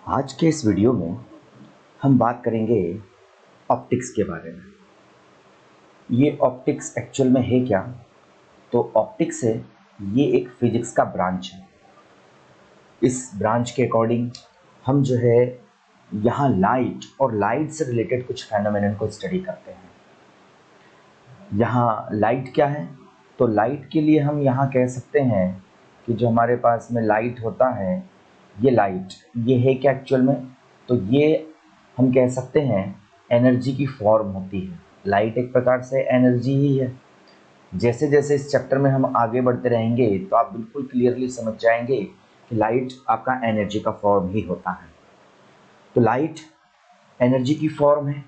आज के इस वीडियो में हम बात करेंगे ऑप्टिक्स के बारे में। ये ऑप्टिक्स एक्चुअल में है क्या? तो ऑप्टिक्स है, ये एक फिजिक्स का ब्रांच है। इस ब्रांच के अकॉर्डिंग हम जो है यहाँ लाइट और लाइट से रिलेटेड कुछ फेनोमेनन को स्टडी करते हैं। यहाँ लाइट क्या है? तो लाइट के लिए हम यहाँ कह सकते हैं कि जो हमारे पास में लाइट होता है, ये लाइट ये है क्या एक्चुअल में? तो ये हम कह सकते हैं एनर्जी की फॉर्म होती है। लाइट एक प्रकार से एनर्जी ही है। जैसे जैसे इस चैप्टर में हम आगे बढ़ते रहेंगे तो आप बिल्कुल क्लियरली समझ जाएंगे कि लाइट आपका एनर्जी का फॉर्म ही होता है। तो लाइट एनर्जी की फॉर्म है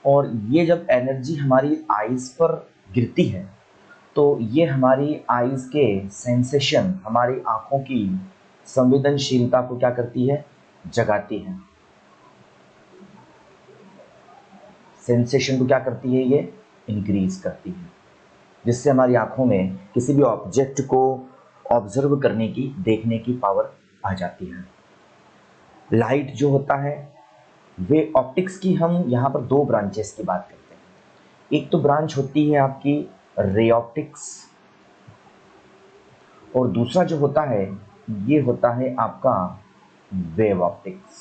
और ये जब एनर्जी हमारी आइज़ पर गिरती है तो ये हमारी आइज़ के सेंसेशन, हमारी आँखों की संवेदनशीलता को क्या करती है? जगाती है। सेंसेशन को क्या करती है? ये इंक्रीज करती है, जिससे हमारी आँखों में किसी भी ऑब्जेक्ट को ऑब्जर्व करने की, देखने की पावर आ जाती है। लाइट जो होता है वे ऑप्टिक्स की, हम यहाँ पर दो ब्रांचेस की बात करते हैं। एक तो ब्रांच होती है आपकी रे ऑप्टिक्स और दूसरा जो होता है ये होता है आपका वेव ऑप्टिक्स।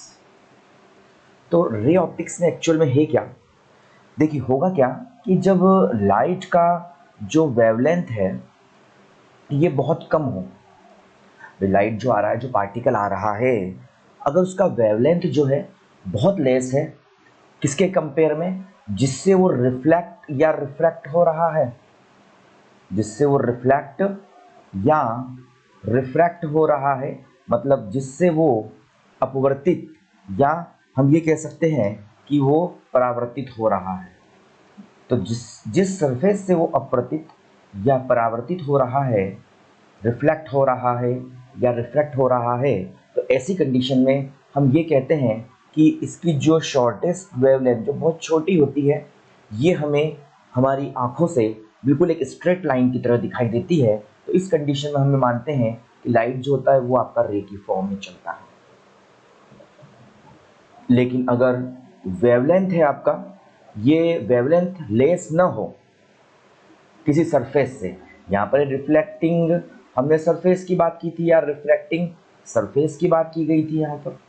तो रे ऑप्टिक्स में एक्चुअल में है क्या? देखिए होगा क्या कि जब लाइट का जो वेवलेंथ है ये बहुत कम हो, लाइट जो आ रहा है, जो पार्टिकल आ रहा है, अगर उसका वेवलेंथ जो है बहुत लेस है, किसके कंपेयर में? जिससे वो रिफ्लेक्ट या रिफ्रैक्ट हो रहा है, जिससे वो रिफ्लेक्ट या रिफ्रैक्ट हो रहा है, मतलब जिससे वो अपवर्तित या हम ये कह सकते हैं कि वो परावर्तित हो रहा है। तो जिस जिस सरफेस से वो अपवर्तित या परावर्तित हो रहा है, रिफ्लेक्ट हो रहा है या रिफ्रैक्ट हो रहा है, तो ऐसी कंडीशन में हम ये कहते हैं कि इसकी जो शॉर्टेस्ट वेवलेंथ, जो बहुत छोटी होती है, ये हमें हमारी आँखों से बिल्कुल एक स्ट्रेट लाइन की तरह दिखाई देती है। तो इस कंडीशन में हम मानते हैं कि लाइट जो होता है वो आपका रे की फॉर्म में चलता है। लेकिन अगर वेवलेंथ है आपका, ये वेवलेंथ लेस न हो किसी सरफेस से, यहाँ पर रिफ्लेक्टिंग हमने सरफेस की बात की थी या रिफ्लेक्टिंग सरफेस की बात की गई थी यहाँ पर,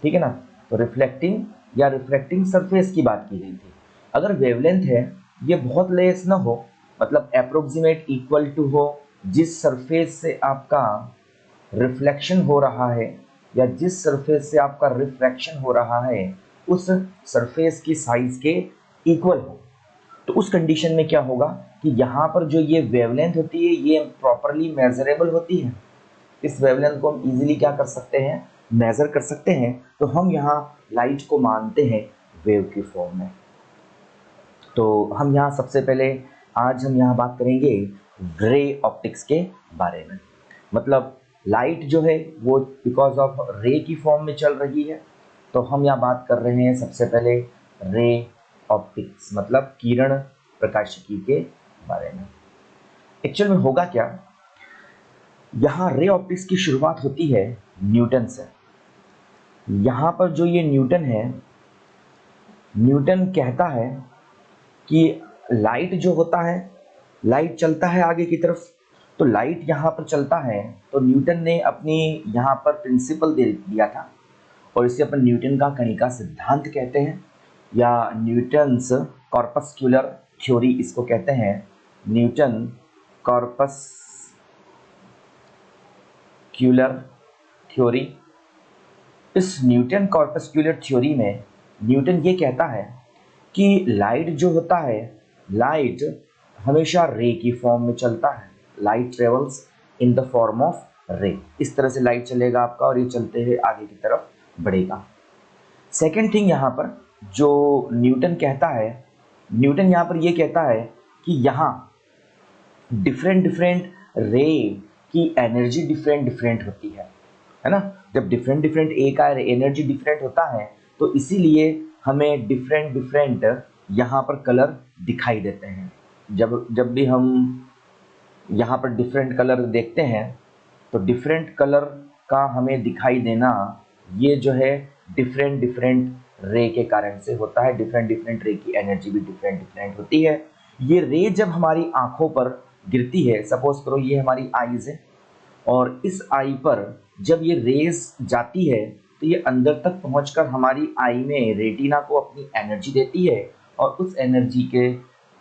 ठीक है ना? तो रिफ्लेक्टिंग या रिफ्रैक्टिंग सरफेस की बात की गई थी। अगर वेवलेंथ है ये बहुत लेस ना हो, मतलब अप्रोक्सीमेट इक्वल टू हो, जिस सरफेस से आपका रिफ्लेक्शन हो रहा है या जिस सरफेस से आपका रिफ्रैक्शन हो रहा है उस सरफेस की साइज के इक्वल हो, तो उस कंडीशन में क्या होगा कि यहाँ पर जो ये वेवलेंथ होती है ये प्रॉपरली मेजरेबल होती है। इस वेवलेंथ को हम इजीली क्या कर सकते हैं? मेज़र कर सकते हैं। तो हम यहाँ लाइट को मानते हैं वेव की फॉर्म में। तो हम यहाँ सबसे पहले आज हम यहाँ बात करेंगे रे ऑप्टिक्स के बारे में। मतलब लाइट जो है वो बिकॉज ऑफ रे की फॉर्म में चल रही है, तो हम यहाँ बात कर रहे हैं सबसे पहले रे ऑप्टिक्स, मतलब किरण प्रकाशिकी के बारे में। एक्चुअल में होगा क्या, यहाँ रे ऑप्टिक्स की शुरुआत होती है न्यूटन से। यहाँ पर जो ये न्यूटन है, न्यूटन कहता है कि लाइट जो होता है, लाइट चलता है आगे की तरफ, तो लाइट यहाँ पर चलता है, तो न्यूटन ने अपनी यहाँ पर प्रिंसिपल दे दिया था और इसे अपन न्यूटन का कणिका सिद्धांत कहते हैं या न्यूटन्स कॉर्पस्क्यूलर थ्योरी इसको कहते हैं। Newton corpuscular theory. इस न्यूटन कॉर्पस्क्यूलर थ्योरी में न्यूटन ये कहता है कि लाइट जो होता है, लाइट हमेशा रे की फॉर्म में चलता है। Light travels in the form of रे। इस तरह से लाइट चलेगा आपका और ये चलते हुए आगे की तरफ बढ़ेगा। सेकेंड थिंग यहाँ पर जो न्यूटन कहता है, न्यूटन यहाँ पर ये कहता है कि यहाँ डिफरेंट डिफरेंट रे की एनर्जी डिफरेंट डिफरेंट होती है ना? जब डिफरेंट डिफरेंट ए का एनर्जी डिफरेंट होता है तो इसीलिए हमें डिफरेंट डिफरेंट यहाँ पर कलर दिखाई देते हैं। जब जब भी हम यहाँ पर डिफरेंट कलर देखते हैं तो डिफरेंट कलर का हमें दिखाई देना, ये जो है डिफरेंट डिफरेंट रे के कारण से होता है। डिफरेंट डिफरेंट रे की एनर्जी भी डिफरेंट डिफरेंट होती है। ये रे जब हमारी आंखों पर गिरती है, सपोज करो ये हमारी आईज है, और इस आई पर जब ये रेज जाती है तो ये अंदर तक पहुंचकर हमारी आई में रेटिना को अपनी एनर्जी देती है, और उस एनर्जी के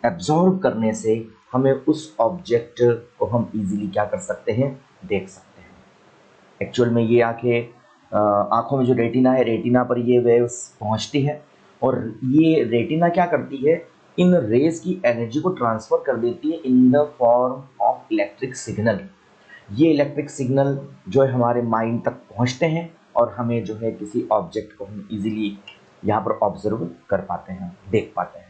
एब्जॉर्ब करने से हमें उस ऑब्जेक्ट को हम इजीली क्या कर सकते हैं, देख सकते हैं। एक्चुअल में ये आंखों में जो रेटिना है, रेटिना पर ये वेव्स पहुंचती है, और ये रेटिना क्या करती है, इन रेज की एनर्जी को ट्रांसफर कर देती है in the form of electric signal. ये इलेक्ट्रिक सिग्नल जो है हमारे माइंड तक पहुंचते हैं, और हमें जो है किसी ऑब्जेक्ट को हम इजीली यहाँ पर ऑब्जर्व कर पाते हैं, देख पाते हैं।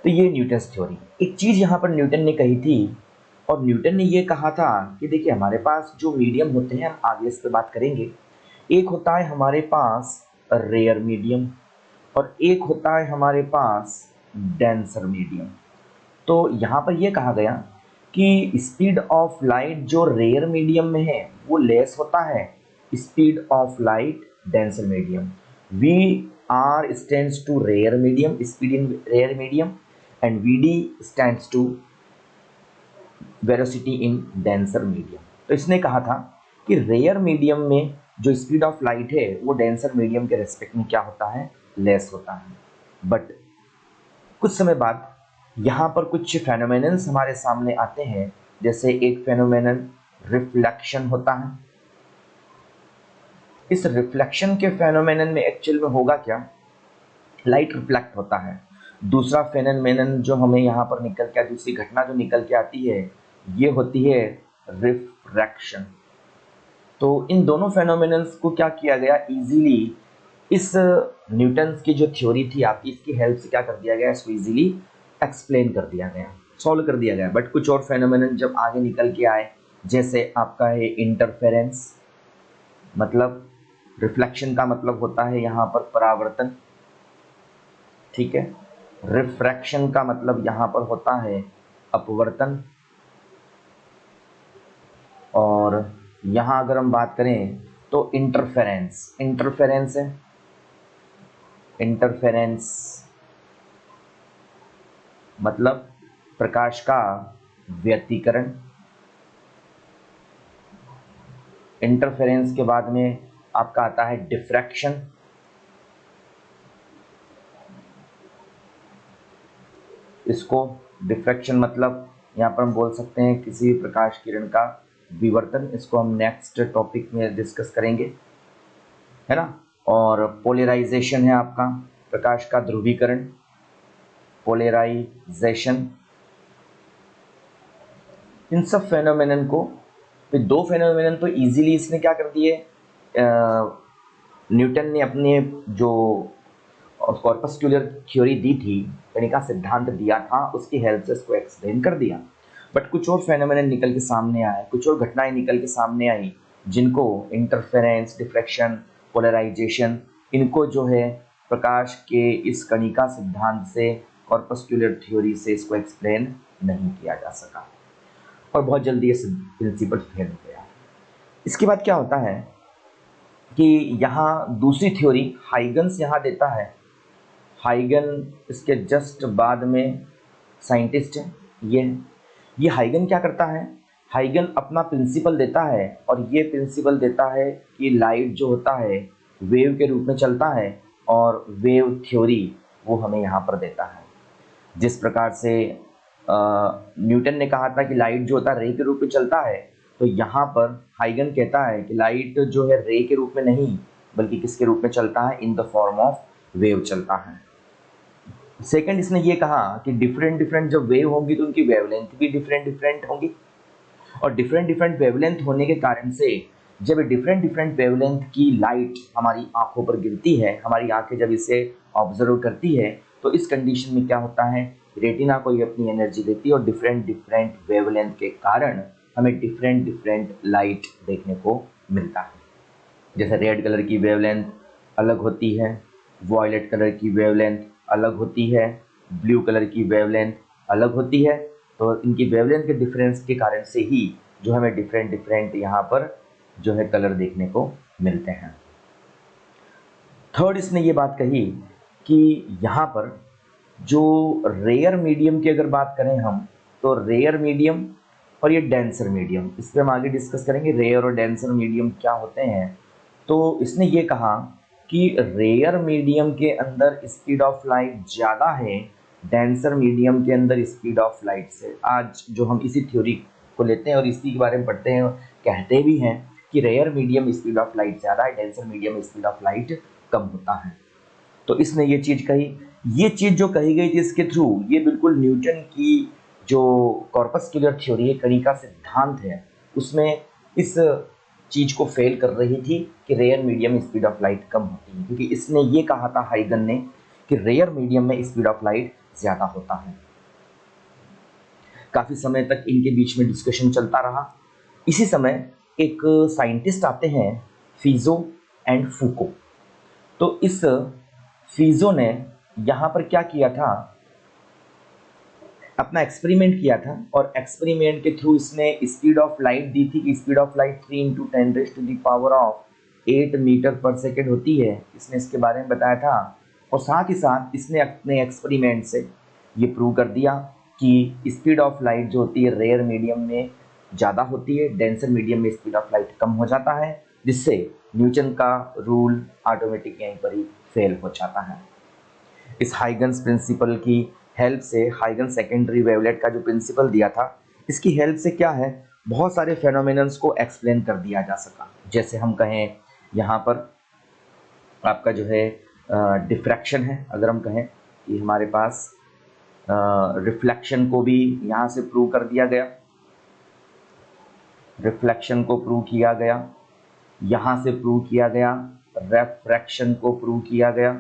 तो ये न्यूटन्स थ्योरी। एक चीज़ यहाँ पर न्यूटन ने कही थी, और न्यूटन ने ये कहा था कि देखिए हमारे पास जो मीडियम होते हैं, हम आगे इस पर बात करेंगे, एक होता है हमारे पास रेयर मीडियम, और एक होता है हमारे पास डेंसर मीडियम। तो यहाँ पर यह कहा गया कि स्पीड ऑफ लाइट जो रेयर मीडियम में है वो लेस होता है speed of light denser medium. V R stands to rare medium, speed in rare medium, and V D stands to velocity in denser medium. तो इसने कहा था कि रेयर मीडियम में जो स्पीड ऑफ लाइट है वो डेंसर मीडियम के रेस्पेक्ट में क्या होता है, लेस होता है। बट कुछ समय बाद यहाँ पर कुछ फेनोमेनन्स हमारे सामने आते हैं, जैसे एक फेनोमेनन रिफ्लेक्शन होता है। इस रिफ्लेक्शन के फेनोमेनन में एक्चुअल में होगा क्या, लाइट रिफ्लेक्ट होता है। दूसरा फेनोमेनन जो हमें यहाँ पर निकल के, दूसरी घटना जो निकल के आती है, ये होती है रिफ्रैक्शन। तो इन दोनों फेनोमेनन्स को क्या किया गया, इजीली इस न्यूटन्स की जो थ्योरी थी आपकी, इसकी हेल्प से क्या कर दिया गया, इसको इजीली एक्सप्लेन कर दिया गया, सॉल्व कर दिया गया। बट कुछ और फेनोमेनन जब आगे निकल के आए, जैसे आपका है इंटरफेरेंस, मतलब रिफ्लेक्शन का मतलब होता है यहाँ पर परावर्तन, ठीक है। रिफ्रैक्शन का मतलब यहाँ पर होता है अपवर्तन, और यहाँ अगर हम बात करें तो इंटरफेरेंस, इंटरफेरेंस है, इंटरफेरेंस मतलब प्रकाश का व्यतिकरण। इंटरफेरेंस के बाद में आपका आता है डिफ्रैक्शन, इसको डिफ्रैक्शन मतलब यहाँ पर हम बोल सकते हैं किसी भी प्रकाश किरण का विवर्तन। इसको हम नेक्स्ट टॉपिक में डिस्कस करेंगे, है ना। और पोलराइजेशन है आपका प्रकाश का ध्रुवीकरण, पोलराइजेशन। इन सब फेनोमेनन को, तो दो फेनोमेनन तो इजीली इसने क्या कर दिए, न्यूटन ने अपने जो कॉर्पस्कुलर थ्योरी दी थी, कणिका सिद्धांत दिया था, उसकी हेल्प से इसको एक्सप्लेन कर दिया। बट कुछ और फेनोमेनन निकल के सामने आए, कुछ और घटनाएं निकल के सामने आई, जिनको इंटरफेरेंस, डिफ्रैक्शन, पोलराइजेशन, इनको जो है प्रकाश के इस कणिका सिद्धांत से, कॉर्पस्कुलर थ्योरी से इसको एक्सप्लेन नहीं किया जा सका, और बहुत जल्दी ये प्रिंसिपल फेल हो गया। इसके बाद क्या होता है कि यहाँ दूसरी थ्योरी हाइगन्स यहाँ देता है। हाइगन इसके जस्ट बाद में साइंटिस्ट है, ये हाइगन क्या करता है, हाइगन अपना प्रिंसिपल देता है, और ये प्रिंसिपल देता है कि लाइट जो होता है वेव के रूप में चलता है, और वेव थ्योरी वो हमें यहाँ पर देता है। जिस प्रकार से न्यूटन ने कहा था कि लाइट जो होता है रे के रूप में चलता है, तो यहाँ पर हाइगन कहता है कि लाइट जो है रे के रूप में नहीं, बल्कि किसके रूप में चलता है, in the form of wave चलता है। सेकंड, इसने ये कहा कि डिफरेंट डिफरेंट जब वेव होंगी तो उनकी वेवलेंथ भी डिफरेंट डिफरेंट होंगी, और डिफरेंट डिफरेंट वेवलेंथ होने के कारण से जब डिफरेंट डिफरेंट वेवलेंथ की लाइट हमारी आंखों पर गिरती है, हमारी आंखें जब इसे ऑब्जर्व करती है, तो इस कंडीशन में क्या होता है, रेटिना को ये अपनी एनर्जी देती है, और डिफरेंट डिफरेंट वेवलेंथ के कारण हमें डिफरेंट डिफरेंट लाइट देखने को मिलता है। जैसे रेड कलर की वेवलेंथ अलग होती है, वॉयलेट कलर की वेवलेंथ अलग होती है, ब्लू कलर की वेवलेंथ अलग होती है। तो इनकी वेवलेंथ के डिफरेंस के कारण से ही जो हमें डिफरेंट डिफरेंट यहाँ पर जो है कलर देखने को मिलते हैं। थर्ड इसने ये बात कही कि यहाँ पर जो रेयर मीडियम की अगर बात करें हम, तो रेयर मीडियम और ये डेंसर मीडियम, इस पर हम आगे डिस्कस करेंगे रेयर और डेंसर मीडियम क्या होते हैं। तो इसने ये कहा कि रेयर मीडियम के अंदर स्पीड ऑफ लाइट ज़्यादा है डेंसर मीडियम के अंदर स्पीड ऑफ लाइट से। आज जो हम इसी थ्योरी को लेते हैं और इसी के बारे में पढ़ते हैं, कहते भी हैं कि rare medium speed of light ज़्यादा है, denser medium speed of light कम होता है। तो इसने ये चीज़ कही। ये चीज़ जो कही गई थी इसके थ्रू, ये बिल्कुल न्यूटन की जो कॉर्पस्कुलर थ्योरी है, कणिका सिद्धांत है, उसमें इस चीज़ को फेल कर रही थी कि rare medium speed of light कम होती है, क्योंकि इसने ये कहा था हाइगन ने कि रेयर मीडियम में स्पीड ऑफ लाइट ज़्यादा होता है। काफ़ी समय तक इनके बीच में डिस्कशन चलता रहा। इसी समय एक साइंटिस्ट आते हैं फीजो एंड फूको। तो इस फीजो ने यहाँ पर क्या किया था, अपना एक्सपेरिमेंट किया था और एक्सपेरिमेंट के थ्रू इसने स्पीड ऑफ लाइट दी थी कि स्पीड ऑफ लाइट 3 × 10⁻⁸ मीटर पर सेकेंड होती है। इसने इसके बारे में बताया था और साथ ही साथ इसने अपने एक्सपेरिमेंट से ये प्रूव कर दिया कि स्पीड ऑफ लाइट जो होती है रेयर मीडियम में ज़्यादा होती है, डेंसर मीडियम में स्पीड ऑफ लाइट कम हो जाता है, जिससे न्यूटन का रूल ऑटोमेटिक यहीं पर ही फेल हो जाता है। इस हाइगन्स प्रिंसिपल की हेल्प से, हाइगन सेकेंडरी वेवलेट का जो प्रिंसिपल दिया था, इसकी हेल्प से क्या है, बहुत सारे फेनोमेनन्स को एक्सप्लेन कर दिया जा सका। जैसे हम कहें यहाँ पर आपका जो है डिफ्रैक्शन है, अगर हम कहें कि हमारे पास रिफ्लेक्शन को भी यहाँ से प्रूव कर दिया गया, रिफ्लेक्शन को प्रूव किया गया, यहाँ से प्रूव किया गया, रेफ्रैक्शन को प्रूव किया गया,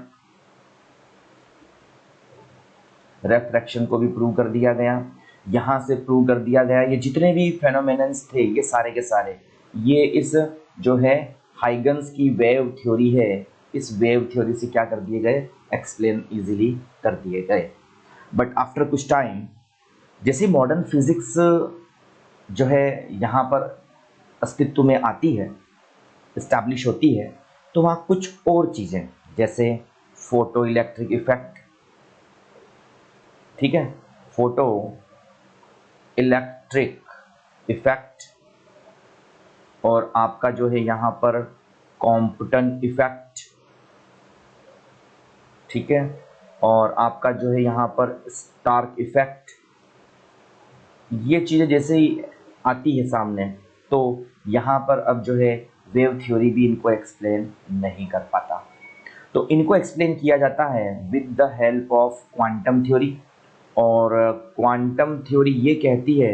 रेफ्रैक्शन को भी प्रूव कर दिया गया, यहाँ से प्रूव कर दिया गया। ये जितने भी फेनोमेनन्स थे ये सारे के सारे ये इस जो है हाइगन्स की वेव थ्योरी है, इस वेव थ्योरी से क्या कर दिए गए, एक्सप्लेन इजीली कर दिए गए। बट आफ्टर कुछ टाइम जैसे मॉडर्न फिजिक्स जो है यहाँ पर अस्तित्व में आती है, इस्टेब्लिश होती है, तो वहाँ कुछ और चीज़ें जैसे फोटो इलेक्ट्रिक इफेक्ट, ठीक है, फोटो इलेक्ट्रिक इफेक्ट, और आपका जो है यहाँ पर कॉम्पटन इफेक्ट, ठीक है, और आपका जो है यहाँ पर स्टार्क इफेक्ट, ये चीज़ें जैसे ही आती है सामने, तो यहाँ पर अब जो है वेव थ्योरी भी इनको एक्सप्लेन नहीं कर पाता। तो इनको एक्सप्लेन किया जाता है with the help of quantum theory. और क्वांटम थ्योरी ये कहती है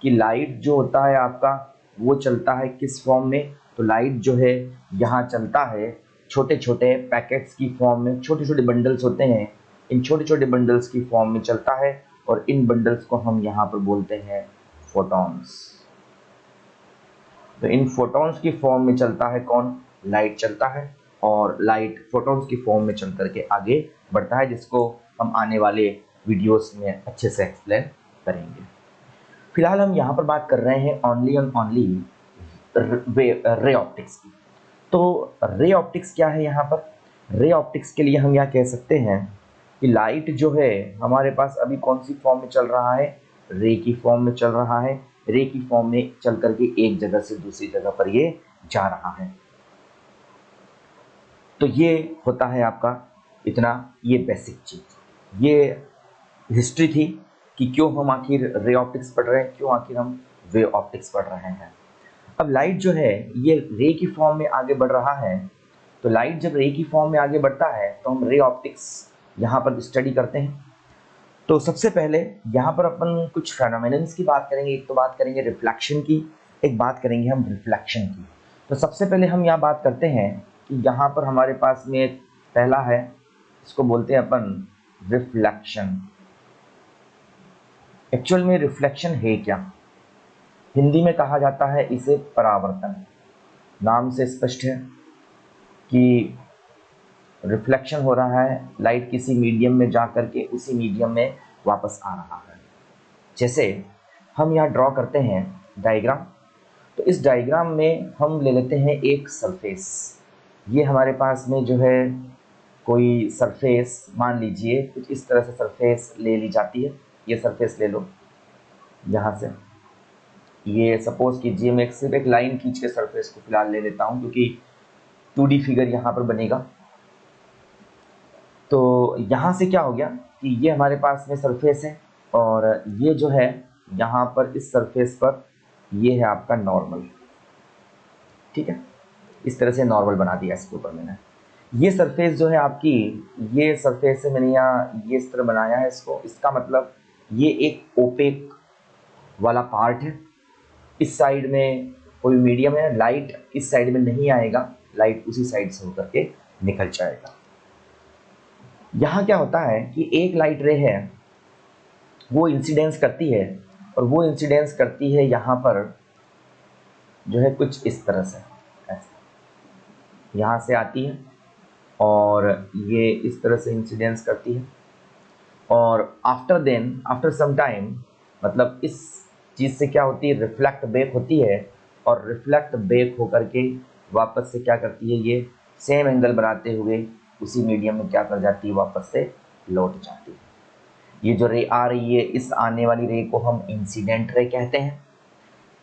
कि लाइट जो होता है आपका वो चलता है किस फॉर्म में, तो लाइट जो है यहाँ चलता है छोटे छोटे पैकेट्स की फॉर्म में, छोटे छोटे बंडल्स होते हैं, इन छोटे छोटे बंडल्स की फॉर्म में चलता है और इन बंडल्स को हम यहाँ पर बोलते हैं फोटॉन्स। तो इन फोटॉन्स की फॉर्म में चलता है कौन, लाइट चलता है, और लाइट फोटॉन्स की फॉर्म में चल करके आगे बढ़ता है, जिसको हम आने वाले वीडियोस में अच्छे से एक्सप्लेन करेंगे। फिलहाल हम यहाँ पर बात कर रहे हैं only and only ray optics की। तो रे ऑप्टिक्स क्या है, यहाँ पर रे ऑप्टिक्स के लिए हम यह कह सकते हैं कि लाइट जो है हमारे पास अभी कौन सी फॉर्म में चल रहा है, रे की फॉर्म में चल रहा है। रे की फॉर्म में चल करके एक जगह से दूसरी जगह पर ये जा रहा है। तो ये होता है आपका इतना, ये बेसिक चीज़, ये हिस्ट्री थी कि क्यों हम आखिर रे ऑप्टिक्स पढ़ रहे हैं, क्यों आखिर हम वेव ऑप्टिक्स पढ़ रहे हैं। अब लाइट जो है ये रे की फॉर्म में आगे बढ़ रहा है, तो लाइट जब रे की फॉर्म में आगे बढ़ता है तो हम रे ऑप्टिक्स यहाँ पर स्टडी करते हैं। तो सबसे पहले यहाँ पर अपन कुछ फेनोमेनन्स की बात करेंगे। एक तो बात करेंगे रिफ्लेक्शन की, एक बात करेंगे हम रिफ्लेक्शन की। तो सबसे पहले हम यहाँ बात करते हैं कि यहाँ पर हमारे पास में पहला है, इसको बोलते हैं अपन रिफ्लेक्शन। एक्चुअल में रिफ्लेक्शन है क्या, हिंदी में कहा जाता है इसे परावर्तन। नाम से स्पष्ट है कि रिफ्लेक्शन हो रहा है, लाइट किसी मीडियम में जा कर के उसी मीडियम में वापस आ रहा है। जैसे हम यहाँ ड्रॉ करते हैं डायग्राम, तो इस डायग्राम में हम ले लेते हैं एक सरफेस। ये हमारे पास में जो है कोई सरफेस मान लीजिए कुछ इस तरह से सरफेस ले ली जाती है, ये सरफेस ले लो यहाँ से, ये सपोज कीजिए मैं सिर्फ एक लाइन खींच के सरफेस को फिलहाल ले लेता हूँ क्योंकि 2D फिगर यहाँ पर बनेगा। तो यहाँ से क्या हो गया कि ये हमारे पास में सरफेस है और ये जो है यहाँ पर इस सरफेस पर ये है आपका नॉर्मल, ठीक है। इस तरह से नॉर्मल बना दिया इसके ऊपर मैंने। ये सरफेस जो है आपकी, ये सरफेस से मैंने यहाँ ये इस तरह बनाया है इसको, इसका मतलब ये एक ओपेक वाला पार्ट है। इस साइड में कोई मीडियम है, लाइट इस साइड में नहीं आएगा, लाइट उसी साइड से होकर के निकल जाएगा। यहाँ क्या होता है कि एक लाइट रे है वो इंसिडेंस करती है और वो इंसिडेंस करती है यहाँ पर जो है कुछ इस तरह से, ऐसे यहाँ से आती है और ये इस तरह से इंसिडेंस करती है और आफ्टर सम टाइम मतलब इस चीज़ से क्या होती है, रिफ्लेक्ट बैक होती है और रिफ्लेक्ट बैक होकर के वापस से क्या करती है, ये सेम एंगल बनाते हुए उसी मीडियम में क्या कर जाती है, वापस से लौट जाती है। ये जो रे आ रही है, इस आने वाली रे को हम इंसिडेंट रे कहते हैं,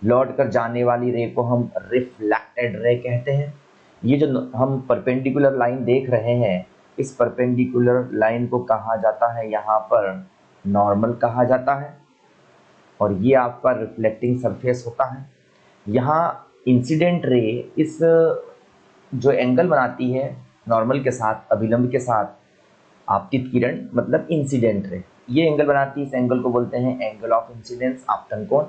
लौट कर जाने वाली रे को हम रिफ्लेक्टेड रे कहते हैं। ये जो हम परपेंडिकुलर लाइन देख रहे हैं, इस परपेंडिकुलर लाइन को कहा जाता है यहाँ पर नॉर्मल कहा जाता है और ये आपका रिफ्लेक्टिंग सरफेस होता है। यहाँ इंसिडेंट रे इस जो एंगल बनाती है नॉर्मल के साथ, अभिलंब के साथ, आपतित किरण मतलब इंसिडेंट रे, ये एंगल बनाती है, इस एंगल को बोलते हैं एंगल ऑफ इंसिडेंस, आपतन कोण।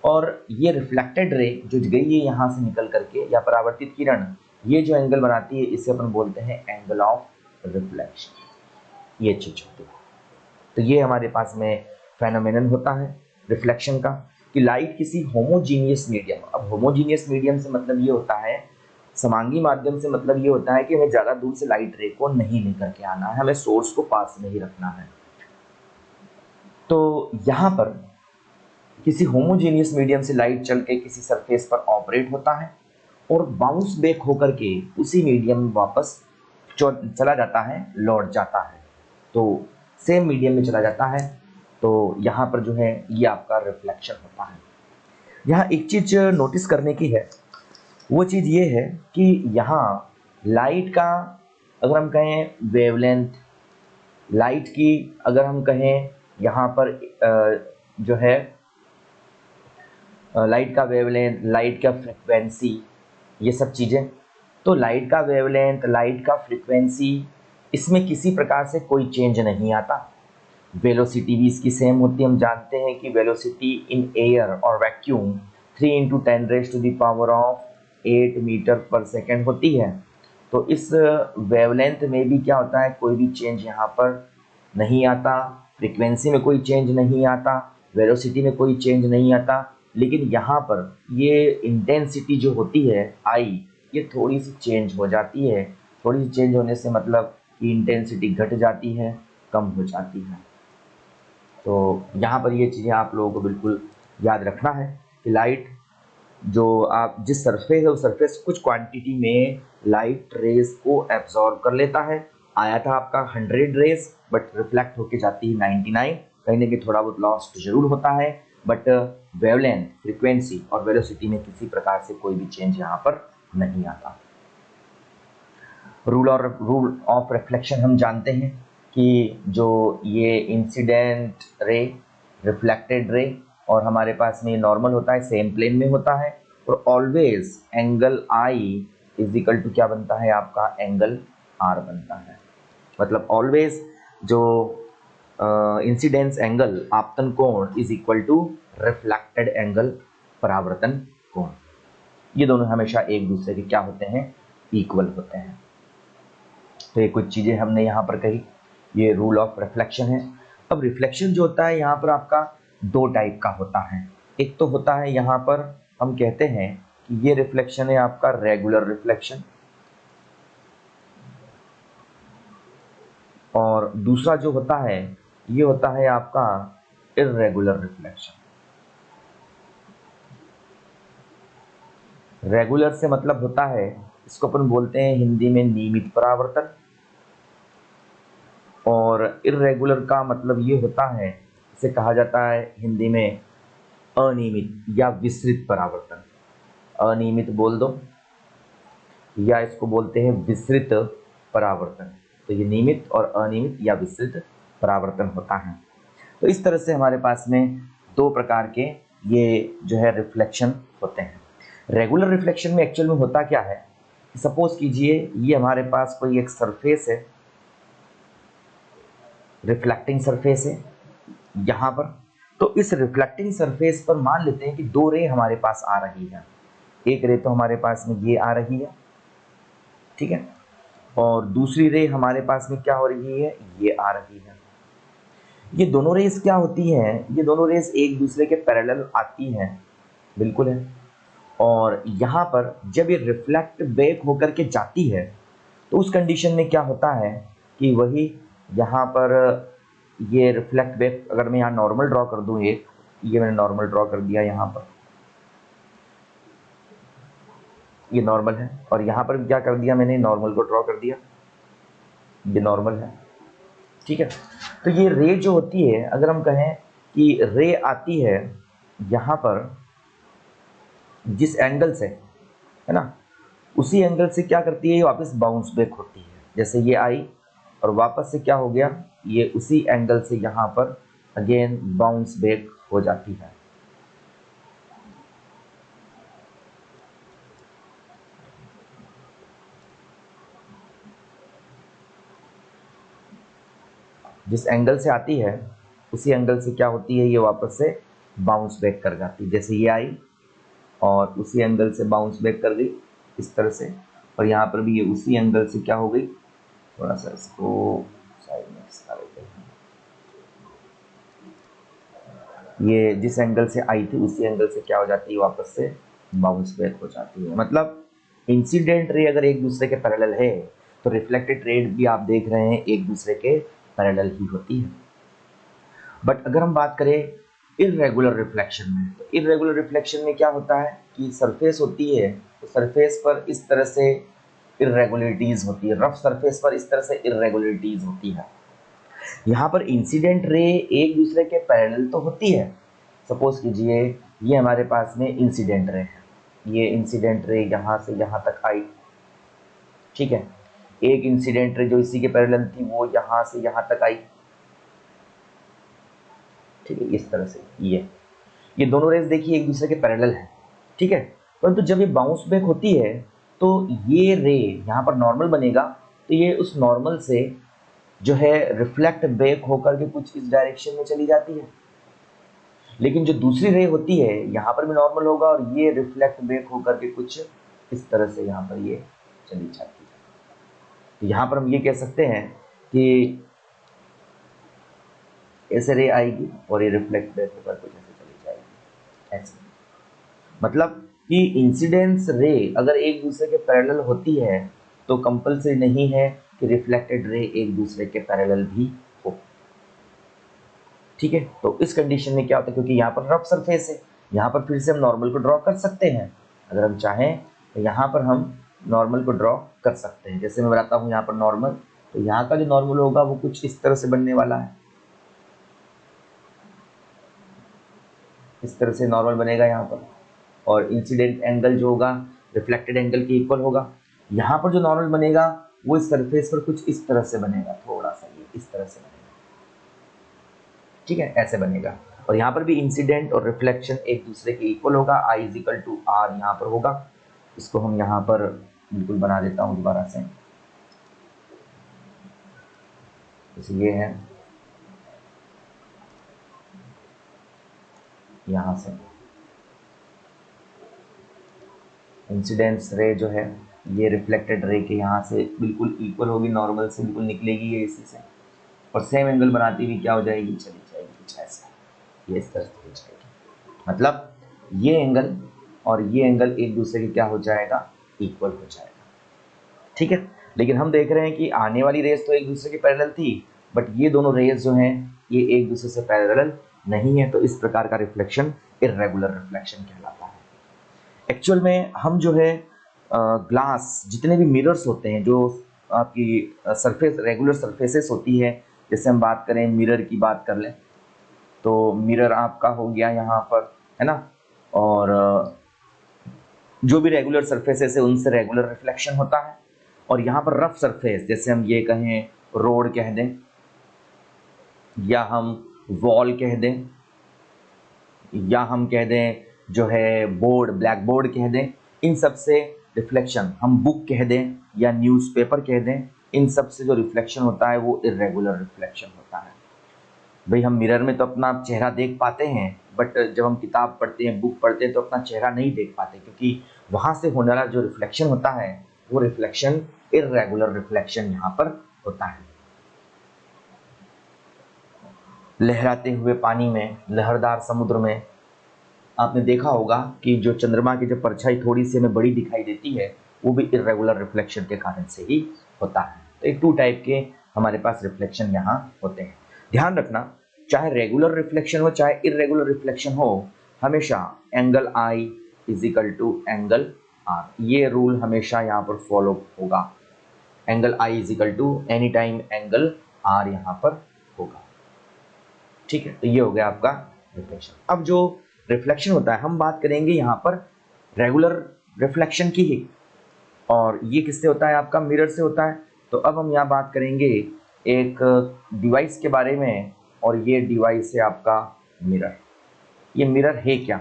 और ये रिफ्लेक्टेड रे जो गई है यहाँ से निकल करके या परावर्तित किरण, ये जो एंगल बनाती है इसे अपन बोलते हैं एंगल ऑफ रिफ्लेक्शन। ये चीज होती है। तो ये हमारे पास में फेनोमेनन होता है रिफ्लेक्शन का कि लाइट किसी होमोजीनियस मीडियम, अब होमोजीनियस मीडियम से मतलब ये होता है, समांगी माध्यम से मतलब ये होता है कि हमें ज़्यादा दूर से लाइट रे को नहीं लेकर के आना है, हमें सोर्स को पास में ही रखना है। तो यहाँ पर किसी होमोजीनियस मीडियम से लाइट चल के किसी सरफेस पर ऑपरेट होता है और बाउंस बैक होकर के उसी मीडियम में वापस चला जाता है, लौट जाता है, तो सेम मीडियम में चला जाता है। तो यहाँ पर जो है ये आपका रिफ्लेक्शन होता है। यहाँ एक चीज़ नोटिस करने की है, वो चीज़ ये है कि यहाँ लाइट का अगर हम कहें वेवलेंथ, लाइट की अगर हम कहें यहाँ पर जो है लाइट का वेवलेंथ, लाइट का फ्रिक्वेंसी, ये सब चीज़ें, तो लाइट का वेवलेंथ, लाइट का फ्रिक्वेंसी, इसमें किसी प्रकार से कोई चेंज नहीं आता। वेलोसिटी भी इसकी सेम होती है। हम जानते हैं कि वेलोसिटी इन एयर और वैक्यूम 3 × 10⁸ मीटर पर सेकेंड होती है। तो इस वेवलेंथ में भी क्या होता है, कोई भी चेंज यहाँ पर नहीं आता, फ्रीक्वेंसी में कोई चेंज नहीं आता, वेलोसिटी में कोई चेंज नहीं आता, लेकिन यहाँ पर ये इंटेंसिटी जो होती है आई, ये थोड़ी सी चेंज हो जाती है। थोड़ी सी चेंज होने से मतलब कि इंटेंसिटी घट जाती है, कम हो जाती है। तो यहाँ पर ये चीज़ें आप लोगों को बिल्कुल याद रखना है कि लाइट जो आप जिस सरफेस है उस सरफेस कुछ क्वांटिटी में लाइट रेज को एब्जॉर्ब कर लेता है। आया था आपका 100 रेज बट रिफ्लेक्ट होके जाती है 99, कहीं ना कहीं थोड़ा बहुत लॉस जरूर होता है, बट वेवलेंथ, फ्रीक्वेंसी और वेलोसिटी में किसी प्रकार से कोई भी चेंज यहाँ पर नहीं आता। रूल ऑफ रिफ्लेक्शन हम जानते हैं कि जो ये इंसिडेंट रे, रिफ्लेक्टेड रे और हमारे पास में नॉर्मल होता है, सेम प्लेन में होता है और always angle I is equal to क्या बनता है आपका, एंगल आर बनता है। मतलब ऑलवेज जो इंसिडेंस एंगल आपतन कोण is equal to reflected angle परावर्तन कोण, ये दोनों हमेशा एक दूसरे के क्या होते हैं, इक्वल होते हैं। तो ये कुछ चीज़ें हमने यहाँ पर कही, ये रूल ऑफ रिफ्लेक्शन है। अब रिफ्लेक्शन जो होता है यहाँ पर आपका दो टाइप का होता है। एक तो होता है यहाँ पर हम कहते हैं कि ये रिफ्लेक्शन है आपका रेगुलर रिफ्लेक्शन, और दूसरा जो होता है ये होता है आपका इर्रेगुलर रिफ्लेक्शन। रेगुलर से मतलब होता है, इसको अपन बोलते हैं हिंदी में नियमित परावर्तन, और इर्रेगुलर का मतलब ये होता है, इसे कहा जाता है हिंदी में अनियमित या विसरित परावर्तन। अनियमित बोल दो, या इसको बोलते हैं विसरित परावर्तन। तो ये नियमित और अनियमित या विसरित परावर्तन होता है। तो इस तरह से हमारे पास में दो प्रकार के ये जो है रिफ्लेक्शन होते हैं। रेगुलर रिफ्लेक्शन में एक्चुअल में होता क्या है, सपोज कीजिए ये हमारे पास कोई एक सरफेस है, रिफ्लेक्टिंग सरफेस है यहाँ पर। तो इस रिफ्लेक्टिंग सरफेस पर मान लेते हैं कि दो रे हमारे पास आ रही है। एक रे तो हमारे पास में ये आ रही है, ठीक है, और दूसरी रे हमारे पास में क्या हो रही है, ये आ रही है। ये दोनों रेस क्या होती हैं, ये दोनों रेस एक दूसरे के पैरेलल आती हैं, बिल्कुल है। और यहाँ पर जब ये रिफ्लेक्ट बैक होकर के जाती है तो उस कंडीशन में क्या होता है कि वही यहाँ पर ये रिफ्लेक्ट बैक, अगर मैं यहाँ नॉर्मल ड्रॉ कर दूँ, एक ये मैंने नॉर्मल ड्रॉ कर दिया, यहाँ पर ये नॉर्मल है, और यहाँ पर क्या कर दिया मैंने, नॉर्मल को ड्रॉ कर दिया, ये नॉर्मल है, ठीक है। तो ये रे जो होती है, अगर हम कहें कि रे आती है यहाँ पर जिस एंगल से, है ना, उसी एंगल से क्या करती है, ये वापस बाउंस बैक होती है। जैसे ये आई और वापस से क्या हो गया, ये उसी एंगल से यहाँ पर अगेन बाउंस बैक हो जाती है। जिस एंगल से आती है उसी एंगल से क्या होती है, ये वापस से बाउंस बैक कर जाती है। जैसे ये आई और उसी एंगल से बाउंस बैक कर गई इस तरह से, और यहाँ पर भी ये उसी एंगल से क्या हो गई, थोड़ा सा इसको साइड में खिसका लेते हैं, ये जिस एंगल से आई थी उसी एंगल से क्या हो जाती है, वापस से बाउंस बैक हो जाती है। मतलब इंसिडेंट रे अगर एक दूसरे के पैरेलल है तो रिफ्लेक्टेड रे भी आप देख रहे हैं एक दूसरे के पैरेलल ही होती है। बट अगर हम बात करें इर्रेगुलर रिफ्लेक्शन में, तो इर्रेगुलर रिफ्लेक्शन में क्या होता है कि सरफेस होती है, तो सरफेस पर इस तरह से इरेगुलरिटीज होती है, रफ सरफेस पर इस तरह से इरेगुलरिटीज होती है। यहाँ पर इंसिडेंट रे एक दूसरे के पैरेलल तो होती है। सपोज कीजिए ये हमारे पास में इंसिडेंट रे है, ये इंसिडेंट रे यहाँ से यहाँ तक आई, ठीक है। एक इंसिडेंट रे जो इसी के पैरेलल थी वो यहाँ से यहाँ तक आई, ठीक है, इस तरह से ये दोनों रेस देखिए एक दूसरे के पैरेलल है, ठीक है। परंतु जब ये बाउंस बैक होती है तो ये रे यहाँ पर नॉर्मल बनेगा, तो ये उस नॉर्मल से जो है रिफ्लेक्ट बैक होकर के कुछ इस डायरेक्शन में चली जाती है। लेकिन जो दूसरी रे होती है यहाँ पर भी नॉर्मल होगा और ये रिफ्लेक्ट बैक होकर के कुछ इस तरह से यहाँ पर ये चली जाती है। तो यहाँ पर हम ये कह सकते हैं कि ऐसे रे आएगी और ये रिफ्लेक्ट बैक होकर कुछ ऐसे चली जाएगी, ऐसे। मतलब कि इंसिडेंस रे अगर एक दूसरे के पैरेलल होती है तो कंपल्सरी नहीं है कि रिफ्लेक्टेड रे एक दूसरे के पैरेलल भी हो, ठीक है। तो इस कंडीशन में क्या होता है, क्योंकि यहाँ पर रफ सरफेस है, यहाँ पर फिर से हम नॉर्मल को ड्रॉ कर सकते हैं, अगर हम चाहें तो यहाँ पर हम नॉर्मल को ड्रॉ कर सकते हैं। जैसे मैं बताता हूँ यहाँ पर नॉर्मल, तो यहाँ का जो नॉर्मल होगा वो कुछ इस तरह से बनने वाला है, इस तरह से नॉर्मल बनेगा यहाँ पर, और इंसिडेंट एंगल जो होगा रिफ्लेक्टेड एंगल के इक्वल होगा। यहाँ पर जो नॉर्मल बनेगा वो इस सरफेस पर कुछ इस तरह से बनेगा, थोड़ा सा ये इस तरह से बनेगा, ठीक है, ऐसे बनेगा। और यहाँ पर भी इंसिडेंट और रिफ्लेक्शन एक दूसरे के इक्वल होगा, I = R यहाँ पर होगा। इसको हम यहाँ पर बिल्कुल बना देता हूँ दोबारा से, जैसे ये है, यहाँ से इंसिडेंस रे जो है ये रिफ्लेक्टेड रे के यहाँ से बिल्कुल इक्वल होगी, नॉर्मल से बिल्कुल निकलेगी ये इसी से, और सेम एंगल बनाती हुई क्या हो जाएगी, चली जाएगी कुछ ऐसा, ये इस तरह से हो जाएगी। मतलब ये एंगल और ये एंगल एक दूसरे के क्या हो जाएगा, इक्वल हो जाएगा, ठीक है। लेकिन हम देख रहे हैं कि आने वाली रेस तो एक दूसरे के पैरेलल थी, बट ये दोनों रेस जो हैं ये एक दूसरे से पैरेलल नहीं है, तो इस प्रकार का रिफ्लेक्शन इर्रेगुलर रिफ्लेक्शन कहलाता है। एक्चुअल में हम जो है ग्लास जितने भी मिरर्स होते हैं, जो आपकी सरफेस रेगुलर सरफेसेस होती है जैसे हम बात करें मिरर की बात कर लें तो मिरर आपका हो गया यहाँ पर, है ना, और जो भी रेगुलर सरफेसेस है उनसे रेगुलर रिफ्लेक्शन होता है। और यहाँ पर रफ सरफेस, जैसे हम ये कहें रोड कह दें या हम वॉल कह दें या हम कह दें जो है बोर्ड, ब्लैक बोर्ड कह दें, इन सब से रिफ्लेक्शन, हम बुक कह दें या न्यूज़पेपर कह दें, इन सब से जो रिफ्लेक्शन होता है वो इरेगुलर रिफ्लेक्शन होता है। भाई हम मिरर में तो अपना चेहरा देख पाते हैं, बट जब हम किताब पढ़ते हैं, बुक पढ़ते हैं तो अपना चेहरा नहीं देख पाते, क्योंकि वहाँ से होने वाला जो रिफ्लेक्शन होता है वो रिफ्लेक्शन इरेगुलर रिफ्लेक्शन यहाँ पर होता है। लहराते हुए पानी में, लहरदार समुद्र में आपने देखा होगा कि जो चंद्रमा की जो परछाई थोड़ी सी हमें बड़ी दिखाई देती है वो भी इरेगुलर रिफ्लेक्शन के कारण से ही होता है। तो एक 2 टाइप के हमारे पास रिफ्लेक्शन यहाँ होते हैं। ध्यान रखना, चाहे रेगुलर रिफ्लेक्शन हो चाहे इरेगुलर रिफ्लेक्शन हो, हमेशा angle I is equal to angle R, ये रूल हमेशा यहाँ पर फॉलो होगा। Angle I is equal to any time angle R यहाँ पर होगा। ठीक है, तो ये हो गया आपका रिफ्लेक्शन। अब जो रिफ्लेक्शन होता है हम बात करेंगे यहाँ पर रेगुलर रिफ्लेक्शन की ही, और ये किससे होता है, आपका मिरर से होता है। तो अब हम यहाँ बात करेंगे एक डिवाइस के बारे में, और ये डिवाइस है आपका मिरर। ये मिरर है क्या?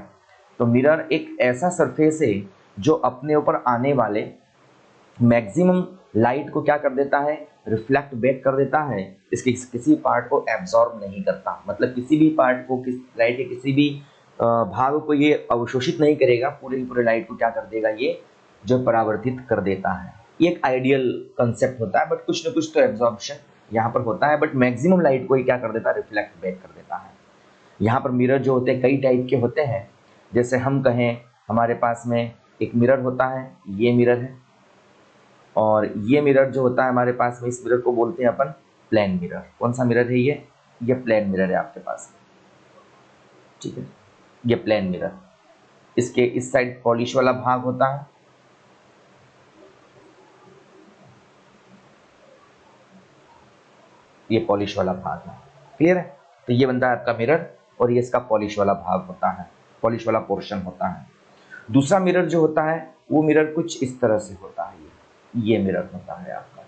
तो मिरर एक ऐसा सरफेस है जो अपने ऊपर आने वाले मैक्सिमम लाइट को क्या कर देता है, रिफ्लेक्ट बैक कर देता है, इसके किसी पार्ट को एब्जॉर्ब नहीं करता। मतलब किसी भी पार्ट को, लाइट के किसी भी भाग को ये अवशोषित नहीं करेगा, पूरे लाइट को क्या कर देगा, ये जो परावर्तित कर देता है। ये एक आइडियल कंसेप्ट होता है, बट कुछ न कुछ तो एब्जॉर्प्शन यहाँ पर होता है, बट मैक्सिमम लाइट को ये क्या कर देता है, रिफ्लेक्ट बैक कर देता है। यहाँ पर मिरर जो होते हैं कई टाइप के होते हैं। जैसे हम कहें हमारे पास में एक मिरर होता है, ये मिरर है, और ये मिरर जो होता है हमारे पास में, इस मिरर को बोलते हैं अपन प्लेन मिरर। कौन सा मिरर है ये प्लेन मिरर है आपके पास में। ठीक है, ये प्लेन मिरर, इसके इस साइड पॉलिश वाला भाग होता है, ये पॉलिश वाला भाग है। क्लियर है? तो ये बनता है आपका मिरर, और ये इसका पॉलिश वाला भाग होता है, पॉलिश वाला पोर्शन होता है। दूसरा मिरर जो होता है वो मिरर कुछ इस तरह से होता है, ये मिरर होता है आपका।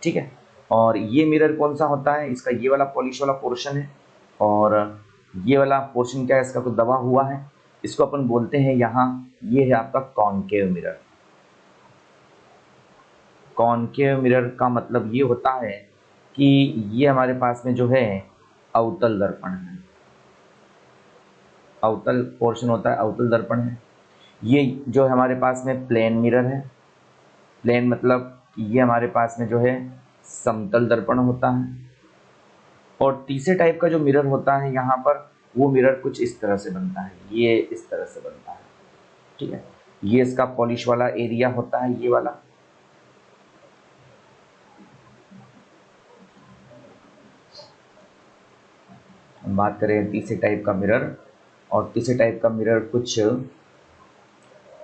ठीक है, और ये मिरर कौन सा होता है, इसका ये वाला पॉलिश वाला पोर्शन है, और ये वाला पोर्शन क्या है, इसका कुछ दबा हुआ है, इसको अपन बोलते हैं यहाँ, ये है आपका कॉनकेव मिरर। कॉनकेव मिरर का मतलब ये होता है कि ये हमारे पास में जो है अवतल दर्पण है, अवतल पोर्शन होता है, अवतल दर्पण है। ये जो हमारे पास में प्लेन मिरर है, प्लेन मतलब ये हमारे पास में जो है समतल दर्पण होता है। और तीसरे टाइप का जो मिरर होता है यहाँ पर, वो मिरर कुछ इस तरह से बनता है, ये इस तरह से बनता है। ठीक है, ये इसका पॉलिश वाला एरिया होता है, ये वाला। हम बात करें तीसरे टाइप का मिरर, और तीसरे टाइप का मिरर कुछ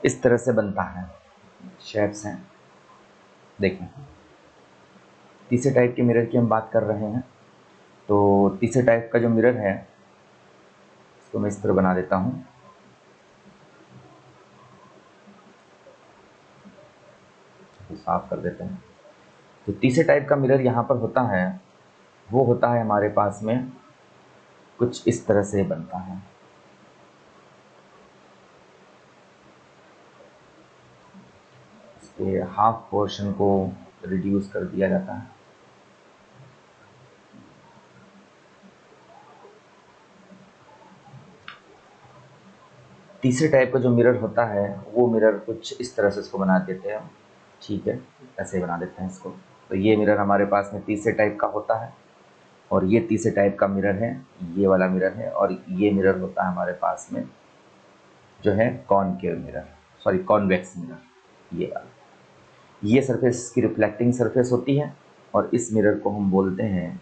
इस तरह से बनता है, शेप्स हैं, देखें। तीसरे टाइप के मिरर की हम बात कर रहे हैं। तो तीसरे टाइप का जो मिरर है इसको मैं इस तरह बना देता हूँ, तो साफ कर देते हैं। तो तीसरे टाइप का मिरर यहाँ पर होता है, वो होता है हमारे पास में कुछ इस तरह से बनता है। इसके हाफ पोर्शन को रिड्यूस कर दिया जाता है। तीसरे टाइप का जो मिरर होता है वो मिरर कुछ इस तरह से इसको बना देते हैं। ठीक है, ऐसे बना देते हैं इसको। तो ये मिरर हमारे पास में तीसरे टाइप का होता है, और ये तीसरे टाइप का मिरर है, ये वाला मिरर है। और ये मिरर होता है हमारे पास में जो है concave mirror, sorry convex mirror, ये वाला। ये सरफेस की रिफ्लेक्टिंग सरफेस होती है, और इस मिरर को हम बोलते हैं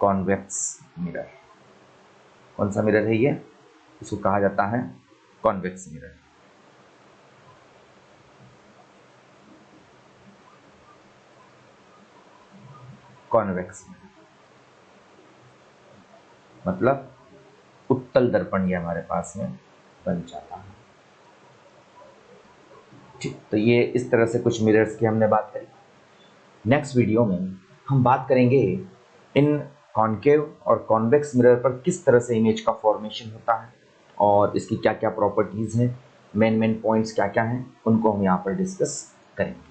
कॉन्वेक्स मिरर। कौन सा मिरर है ये? इसको कहा जाता है कॉन्वेक्स मिरर। Convex mirror. मतलब उत्तल दर्पण ये हमारे पास में बन जाता है। ठीक, तो ये इस तरह से कुछ मिरर्स की हमने बात करी। नेक्स्ट वीडियो में हम बात करेंगे इन कॉनकेव और कॉन्वेक्स मिरर पर किस तरह से इमेज का फॉर्मेशन होता है और इसकी क्या क्या प्रॉपर्टीज़ हैं, मेन पॉइंट्स क्या क्या हैं, उनको हम यहाँ पर डिस्कस करेंगे।